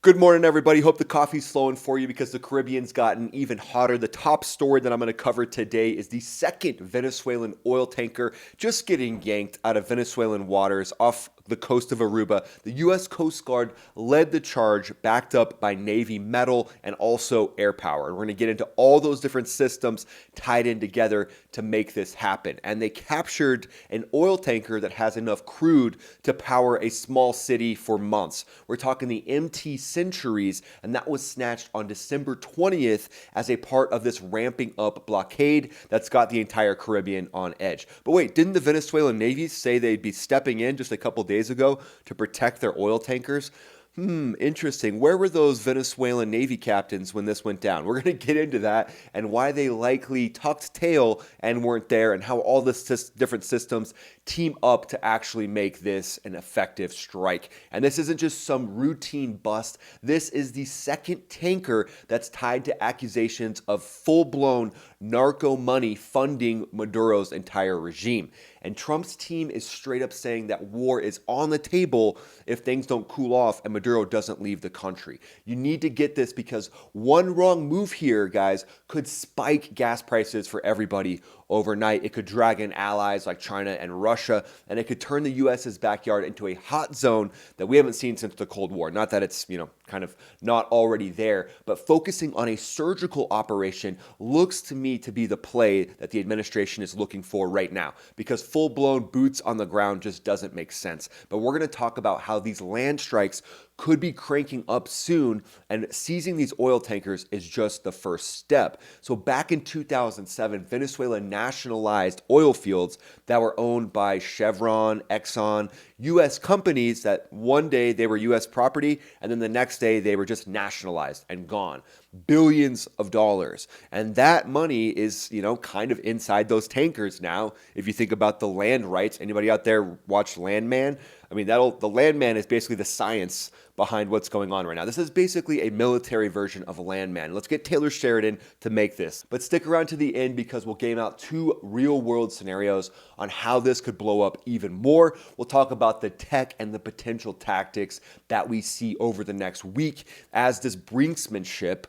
Good morning, everybody. Hope the coffee's flowing for you because the Caribbean's gotten even hotter. The top story that I'm going to cover today is the second Venezuelan oil tanker just getting yanked out of Venezuelan waters off the coast of Aruba. The U.S. Coast Guard led the charge, backed up by Navy metal and also air power. And we're going to get into all those different systems tied in together to make this happen. And they captured an oil tanker that has enough crude to power a small city for months. We're talking the MT Centuries, and that was snatched on December 20th as a part of this ramping up blockade that's got the entire Caribbean on edge. But wait, didn't the Venezuelan Navy say they'd be stepping in just a couple days ago to protect their oil tankers? Interesting. Where were those Venezuelan Navy captains when this went down? We're going to get into that and why they likely tucked tail and weren't there, and how all the different systems team up to actually make this an effective strike. And this isn't just some routine bust. This is the second tanker that's tied to accusations of full-blown narco money funding Maduro's entire regime. And Trump's team is straight up saying that war is on the table if things don't cool off and Maduro doesn't leave the country. You need to get this because one wrong move here, guys, could spike gas prices for everybody overnight. It could drag in allies like China and Russia, and it could turn the US's backyard into a hot zone that we haven't seen since the Cold War. Not that it's, kind of not already there, but focusing on a surgical operation looks to me to be the play that the administration is looking for right now, because full-blown boots on the ground just doesn't make sense. But we're going to talk about how these land strikes could be cranking up soon, and seizing these oil tankers is just the first step. So back in 2007, Venezuela nationalized oil fields that were owned by Chevron, Exxon, U.S. companies that one day they were U.S. property, and then the next day they were just nationalized and gone. Billions of dollars. And that money is, kind of inside those tankers now. If you think about the land rights, anybody out there watch Landman? I mean, the Landman is basically the science behind what's going on right now. This is basically a military version of a Landman. Let's get Taylor Sheridan to make this. But stick around to the end because we'll game out two real-world scenarios on how this could blow up even more. We'll talk about the tech and the potential tactics that we see over the next week as this brinksmanship,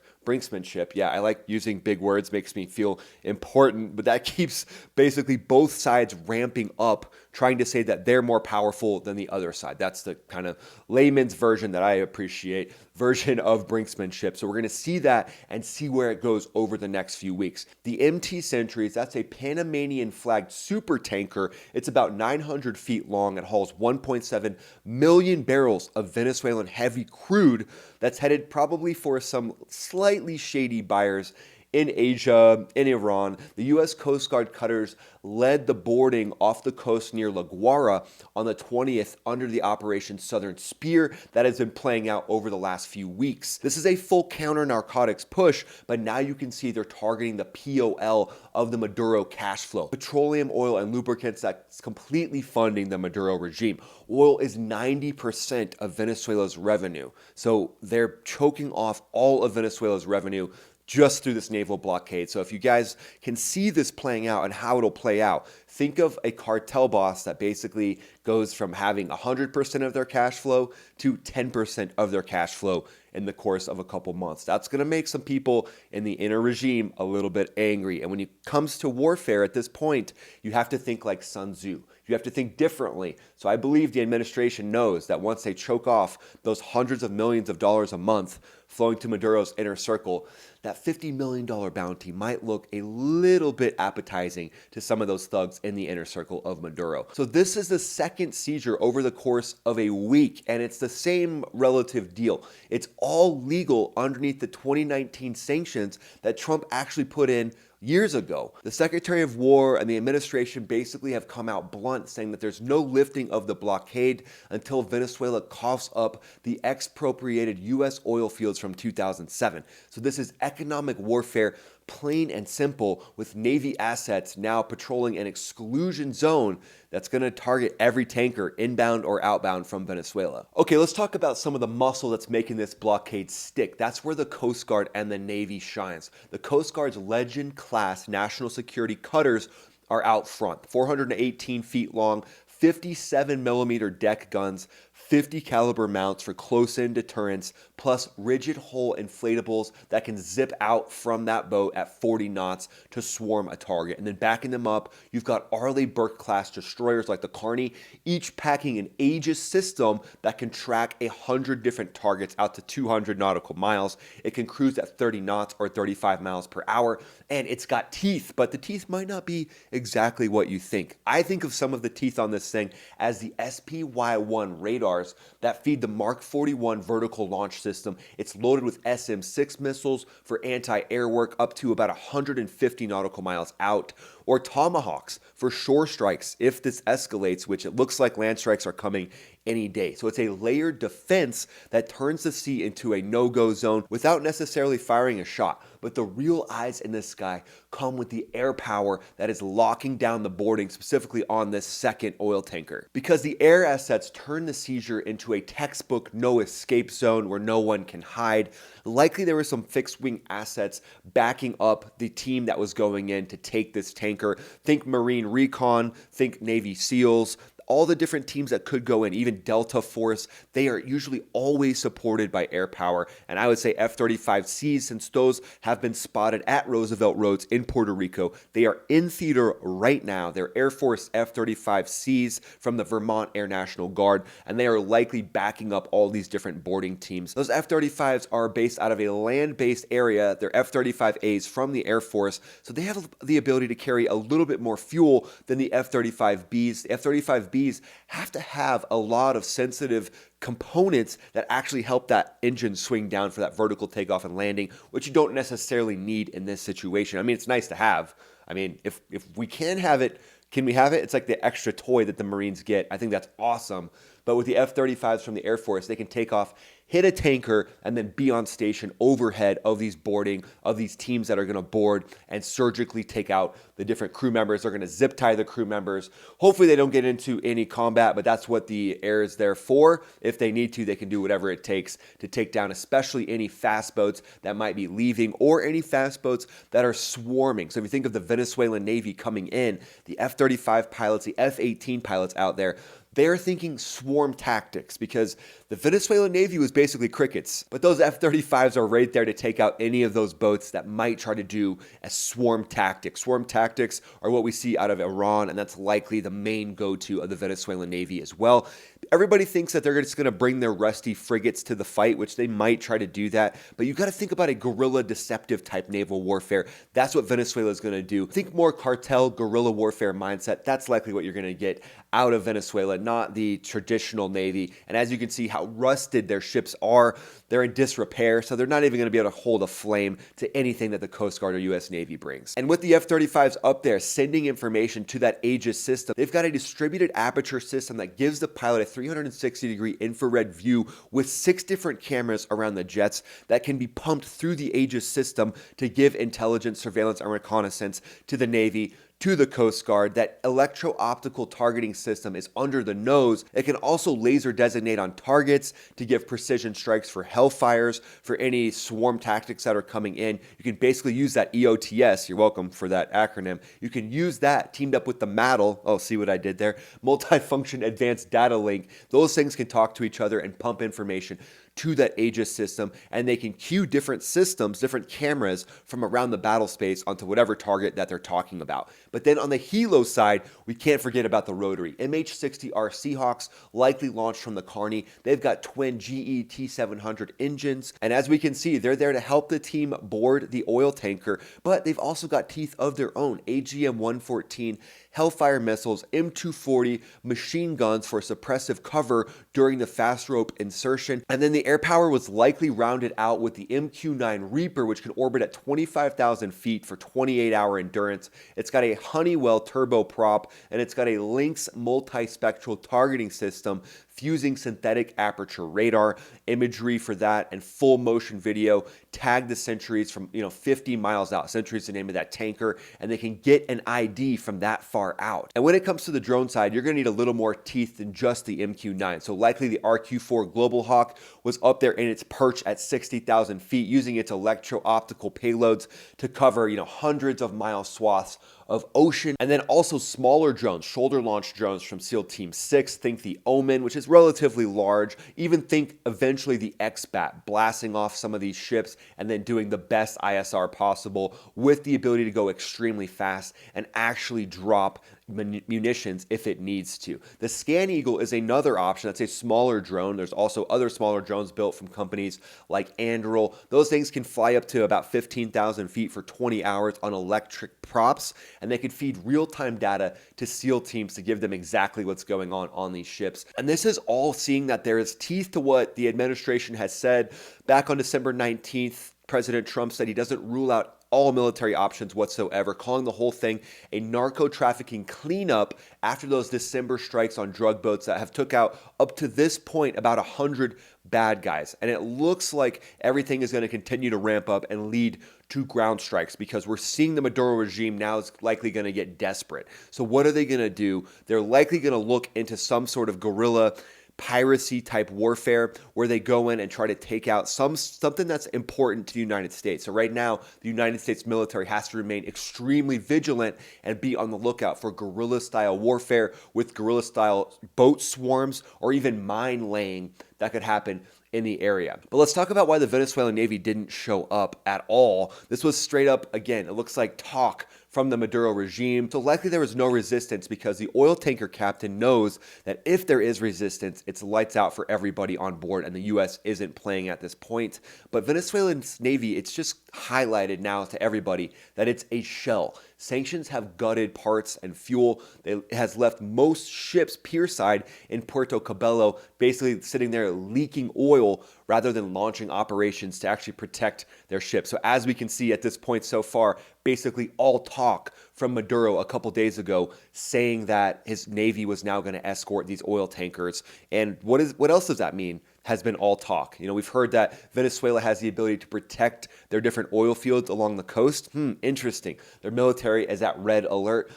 yeah, I like using big words, makes me feel important, but that keeps basically both sides ramping up, trying to say that they're more powerful than the other side. That's the kind of layman's version that I appreciate, version of brinksmanship. So we're going to see that and see where it goes over the next few weeks. The MT Centuries, that's a Panamanian flagged super tanker. It's about 900 feet long. It hauls 1.7 million barrels of Venezuelan heavy crude that's headed probably for some slightly shady buyers in Asia, in Iran. The U.S. Coast Guard cutters led the boarding off the coast near La Guaira on the 20th under the Operation Southern Spear that has been playing out over the last few weeks. This is a full counter-narcotics push, but now you can see they're targeting the POL of the Maduro cash flow. Petroleum, oil, and lubricants that's completely funding the Maduro regime. Oil is 90% of Venezuela's revenue, so they're choking off all of Venezuela's revenue just through this naval blockade. So if you guys can see this playing out and how it'll play out, think of a cartel boss that basically goes from having 100% of their cash flow to 10% of their cash flow in the course of a couple months. That's going to make some people in the inner regime a little bit angry. And when it comes to warfare at this point, you have to think like Sun Tzu. You have to think differently. So I believe the administration knows that once they choke off those hundreds of millions of dollars a month flowing to Maduro's inner circle, that $50 million bounty might look a little bit appetizing to some of those thugs in the inner circle of Maduro. So this is the second seizure over the course of a week, and it's the same relative deal. It's all legal underneath the 2019 sanctions that Trump actually put in years ago. The Secretary of War and the administration basically have come out blunt, saying that there's no lifting of the blockade until Venezuela coughs up the expropriated U.S. oil fields from 2007. So this is economic warfare, plain and simple, with Navy assets now patrolling an exclusion zone that's going to target every tanker inbound or outbound from Venezuela. Okay, let's talk about some of the muscle that's making this blockade stick. That's where the Coast Guard and the Navy shines. The Coast Guard's Legend-class national security cutters are out front, 418 feet long, 57 millimeter deck guns, 50 caliber mounts for close-in deterrence, plus rigid hull inflatables that can zip out from that boat at 40 knots to swarm a target. And then backing them up, you've got Arleigh Burke-class destroyers like the Carney, each packing an Aegis system that can track 100 different targets out to 200 nautical miles. It can cruise at 30 knots or 35 miles per hour, and it's got teeth, but the teeth might not be exactly what you think. I think of some of the teeth on this thing as the SPY-1 radars that feed the Mark 41 vertical launch system. It's loaded with SM-6 missiles for anti-air work up to about 150 nautical miles out, or Tomahawks for shore strikes if this escalates, which it looks like land strikes are coming any day. So it's a layered defense that turns the sea into a no-go zone without necessarily firing a shot. But the real eyes in the sky come with the air power that is locking down the boarding, specifically on this second oil tanker. Because the air assets turn the Seizure into a textbook no escape zone where no one can hide. Likely there were some fixed wing assets backing up the team that was going in to take this tanker. Think Marine Recon, think Navy SEALs, all the different teams that could go in, even Delta Force, they are usually always supported by air power. And I would say F-35Cs, since those have been spotted at Roosevelt Roads in Puerto Rico, they are in theater right now. They're Air Force F-35Cs from the Vermont Air National Guard, and they are likely backing up all these different boarding teams. Those F-35s are based out of a land-based area. They're F-35As from the Air Force, so they have the ability to carry a little bit more fuel than the F-35Bs. The F-35Bs have to have a lot of sensitive components that actually help that engine swing down for that vertical takeoff and landing, which you don't necessarily need in this situation. I mean, it's nice to have. I mean, if we can have it, can we have it? It's like the extra toy that the Marines get. I think that's awesome. But with the F-35s from the Air Force, they can take off, hit a tanker, and then be on station overhead of these boarding, of these teams that are going to board and surgically take out the different crew members. They're going to zip tie the crew members. Hopefully they don't get into any combat, but that's what the air is there for. If they need to, they can do whatever it takes to take down especially any fast boats that might be leaving or any fast boats that are swarming. So if you think of the Venezuelan Navy coming in, the F-35 pilots, the F-18 pilots out there, they're thinking swarm tactics because the Venezuelan Navy was basically crickets. But those F-35s are right there to take out any of those boats that might try to do a swarm tactic. Swarm tactics are what we see out of Iran, and that's likely the main go-to of the Venezuelan Navy as well. Everybody thinks that they're just going to bring their rusty frigates to the fight, which they might try to do that. But you got to think about a guerrilla deceptive type naval warfare. That's what Venezuela is going to do. Think more cartel guerrilla warfare mindset. That's likely what you're going to get out of Venezuela, not the traditional Navy. And as you can see how rusted their ships are, they're in disrepair, so they're not even going to be able to hold a flame to anything that the Coast Guard or U.S. Navy brings. And with the F-35s up there sending information to that Aegis system, they've got a distributed aperture system that gives the pilot a 360-degree infrared view with 6 different cameras around the jets that can be pumped through the Aegis system to give intelligence, surveillance, and reconnaissance to the Navy, to the Coast Guard. That electro-optical targeting system is under the nose. It can also laser designate on targets to give precision strikes for hellfires, for any swarm tactics that are coming in. You can basically use that EOTS, you're welcome for that acronym. You can use that teamed up with the MADL, oh, see what I did there, Multifunction Advanced Data Link. Those things can talk to each other and pump information to that Aegis system, and they can cue different systems, different cameras from around the battle space onto whatever target that they're talking about. But then on the helo side, we can't forget about the rotary. MH-60R Seahawks, likely launched from the Carney. They've got twin GE T700 engines, and as we can see, they're there to help the team board the oil tanker, but they've also got teeth of their own. AGM-114 Hellfire missiles, M240 machine guns for suppressive cover during the fast rope insertion, and then the air power was likely rounded out with the MQ-9 Reaper, which can orbit at 25,000 feet for 28-hour endurance. It's got a Honeywell turboprop, and it's got a Lynx multispectral targeting system fusing synthetic aperture radar imagery for that and full motion video. Tag the sentries from 50 miles out. Sentry is the name of that tanker, and they can get an ID from that far out. And when it comes to the drone side, you're going to need a little more teeth than just the MQ-9. So likely the RQ-4 Global Hawk was up there in its perch at 60,000 feet, using its electro-optical payloads to cover hundreds of mile swaths of ocean, and then also smaller drones, shoulder-launched drones from SEAL Team 6. Think the Omen, which is relatively large. Even think eventually the X-Bat, blasting off some of these ships and then doing the best ISR possible with the ability to go extremely fast and actually drop munitions if it needs to. The Scan Eagle is another option. That's a smaller drone. There's also other smaller drones built from companies like Anduril. Those things can fly up to about 15,000 feet for 20 hours on electric props, and they could feed real-time data to SEAL teams to give them exactly what's going on these ships. And this is all seeing that there is teeth to what the administration has said. Back on December 19th, President Trump said he doesn't rule out all military options whatsoever, calling the whole thing a narco-trafficking cleanup after those December strikes on drug boats that have took out, up to this point, about 100 bad guys. And it looks like everything is going to continue to ramp up and lead to ground strikes, because we're seeing the Maduro regime now is likely going to get desperate. So what are they going to do? They're likely going to look into some sort of guerrilla piracy type warfare where they go in and try to take out something that's important to the United States. So right now, the United States military has to remain extremely vigilant and be on the lookout for guerrilla style warfare with guerrilla style boat swarms or even mine laying that could happen in the area. But let's talk about why the Venezuelan Navy didn't show up at all. This was straight up, again, it looks like talk from the Maduro regime. So likely there was no resistance because the oil tanker captain knows that if there is resistance, it's lights out for everybody on board, and the U.S. isn't playing at this point. But Venezuelan's Navy, it's just highlighted now to everybody that it's a shell. Sanctions have gutted parts and fuel. It has left most ships pierside in Puerto Cabello, basically sitting there leaking oil rather than launching operations to actually protect their ships. So as we can see at this point so far, basically all talk from Maduro a couple days ago saying that his Navy was now going to escort these oil tankers. And what else does that mean? Has been all talk. You know, we've heard that Venezuela has the ability to protect their different oil fields along the coast. Interesting. Their military is at red alert.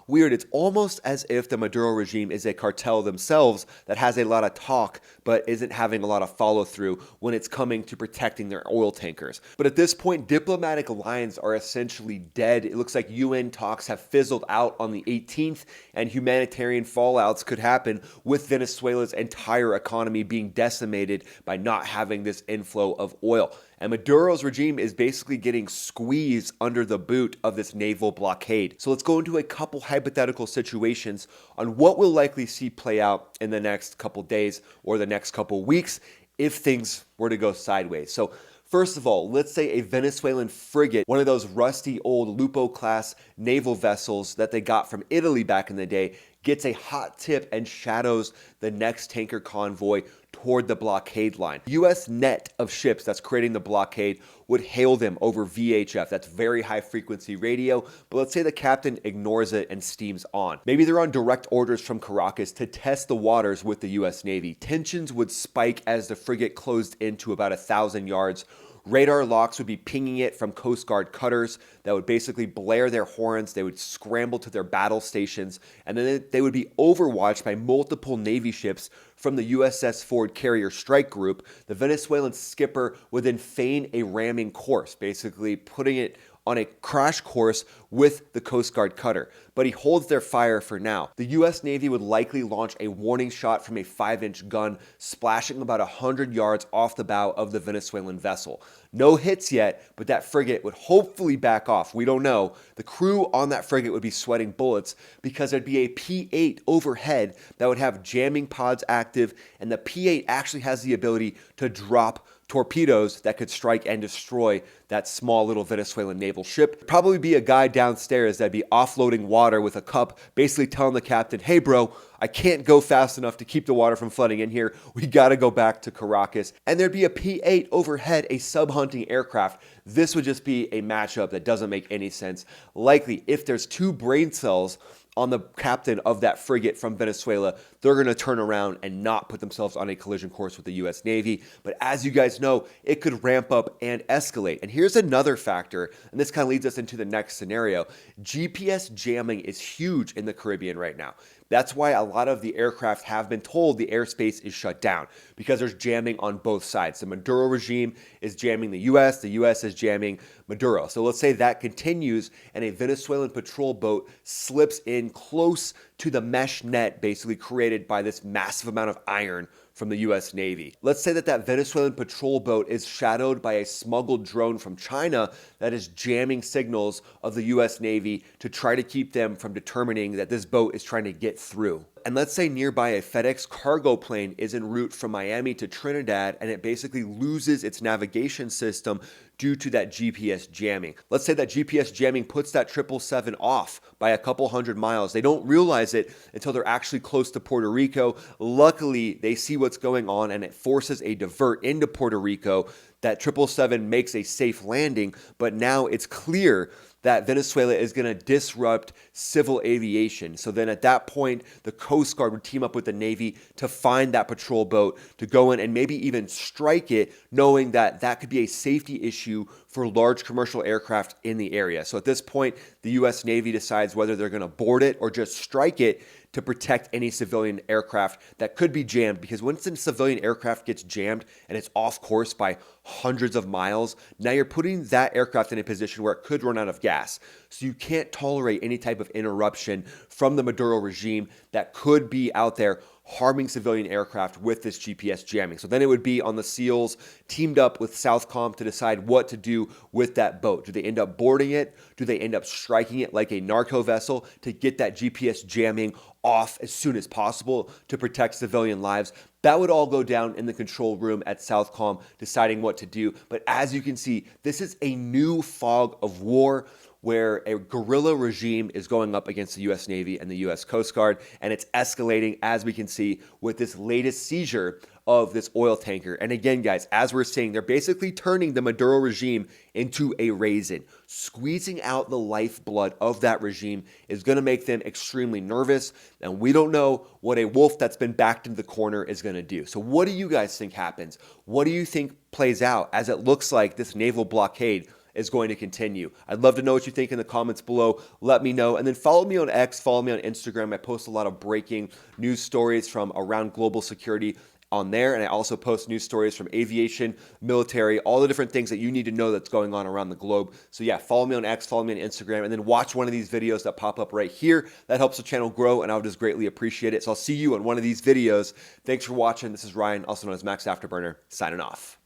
Weird. It's almost as if the Maduro regime is a cartel themselves that has a lot of talk but isn't having a lot of follow through when it's coming to protecting their oil tankers. But at this point, diplomatic lines are essentially dead. It looks like UN talks have fizzled out on the 18th, and humanitarian fallouts could happen with Venezuela's entire economy being decimated by not having this inflow of oil. And Maduro's regime is basically getting squeezed under the boot of this naval blockade. So let's go into a couple hypothetical situations on what we'll likely see play out in the next couple days or the next couple weeks if things were to go sideways. So first of all, let's say a Venezuelan frigate, one of those rusty old Lupo-class naval vessels that they got from Italy back in the day, gets a hot tip and shadows the next tanker convoy toward the blockade line. U.S. net of ships that's creating the blockade would hail them over VHF. That's very high frequency radio, but let's say the captain ignores it and steams on. Maybe they're on direct orders from Caracas to test the waters with the U.S. Navy. Tensions would spike as the frigate closed into about 1,000 yards. Radar locks would be pinging it from Coast Guard cutters that would basically blare their horns. They would scramble to their battle stations, and then they would be overwatched by multiple Navy ships from the USS Ford Carrier Strike Group. The Venezuelan skipper would then feign a ramming course, basically putting it on a crash course with the Coast Guard cutter, but he holds their fire for now. The U.S. Navy would likely launch a warning shot from a 5-inch gun, splashing about 100 yards off the bow of the Venezuelan vessel. No hits yet, but that frigate would hopefully back off. We don't know. The crew on that frigate would be sweating bullets because there'd be a P-8 overhead that would have jamming pods active, and the P-8 actually has the ability to drop torpedoes that could strike and destroy that small little Venezuelan naval ship. Probably be a guy downstairs that'd be offloading water with a cup, basically telling the captain, hey bro, I can't go fast enough to keep the water from flooding in here. We gotta go back to Caracas. And there'd be a P-8 overhead, a sub-hunting aircraft. This would just be a matchup that doesn't make any sense. Likely, if there's two brain cells on the captain of that frigate from Venezuela, they're going to turn around and not put themselves on a collision course with the U.S. Navy. But as you guys know, it could ramp up and escalate. And here's another factor, and this kind of leads us into the next scenario. GPS jamming is huge in the Caribbean right now. That's why a lot of the aircraft have been told the airspace is shut down because there's jamming on both sides. The Maduro regime is jamming the US is jamming Maduro. So let's say that continues and a Venezuelan patrol boat slips in close to the mesh net basically created by this massive amount of iron from the US Navy. Let's say that that Venezuelan patrol boat is shadowed by a smuggled drone from China that is jamming signals of the US Navy to try to keep them from determining that this boat is trying to get through. And let's say nearby a FedEx cargo plane is en route from Miami to Trinidad and it basically loses its navigation system due to that GPS jamming. Let's say that GPS jamming puts that 777 off by a couple hundred miles. They don't realize it until they're actually close to Puerto Rico. Luckily, they see what's going on and it forces a divert into Puerto Rico. That 777 makes a safe landing, but now it's clear that Venezuela is going to disrupt civil aviation. So then at that point, the Coast Guard would team up with the Navy to find that patrol boat, to go in and maybe even strike it, knowing that that could be a safety issue for large commercial aircraft in the area. So at this point, the US Navy decides whether they're going to board it or just strike it to protect any civilian aircraft that could be jammed, because once a civilian aircraft gets jammed and it's off course by hundreds of miles, now you're putting that aircraft in a position where it could run out of gas. So you can't tolerate any type of interruption from the Maduro regime that could be out there harming civilian aircraft with this GPS jamming. So then it would be on the SEALs teamed up with Southcom to decide what to do with that boat. Do they end up boarding it? Do they end up striking it like a narco vessel to get that GPS jamming off as soon as possible to protect civilian lives? That would all go down in the control room at Southcom deciding what to do. But as you can see, this is a new fog of war where a guerrilla regime is going up against the US Navy and the US Coast Guard, and it's escalating, as we can see, with this latest seizure of this oil tanker. And again, guys, as we're seeing, they're basically turning the Maduro regime into a raisin. Squeezing out the lifeblood of that regime is going to make them extremely nervous, and we don't know what a wolf that's been backed into the corner is going to do. So what do you guys think happens? What do you think plays out as it looks like this naval blockade is going to continue? I'd love to know what you think in the comments below. Let me know. And then follow me on X, follow me on Instagram. I post a lot of breaking news stories from around global security on there. And I also post news stories from aviation, military, all the different things that you need to know that's going on around the globe. So yeah, follow me on X, follow me on Instagram, and then watch one of these videos that pop up right here. That helps the channel grow, and I would just greatly appreciate it. So I'll see you on one of these videos. Thanks for watching. This is Ryan, also known as Max Afterburner, signing off.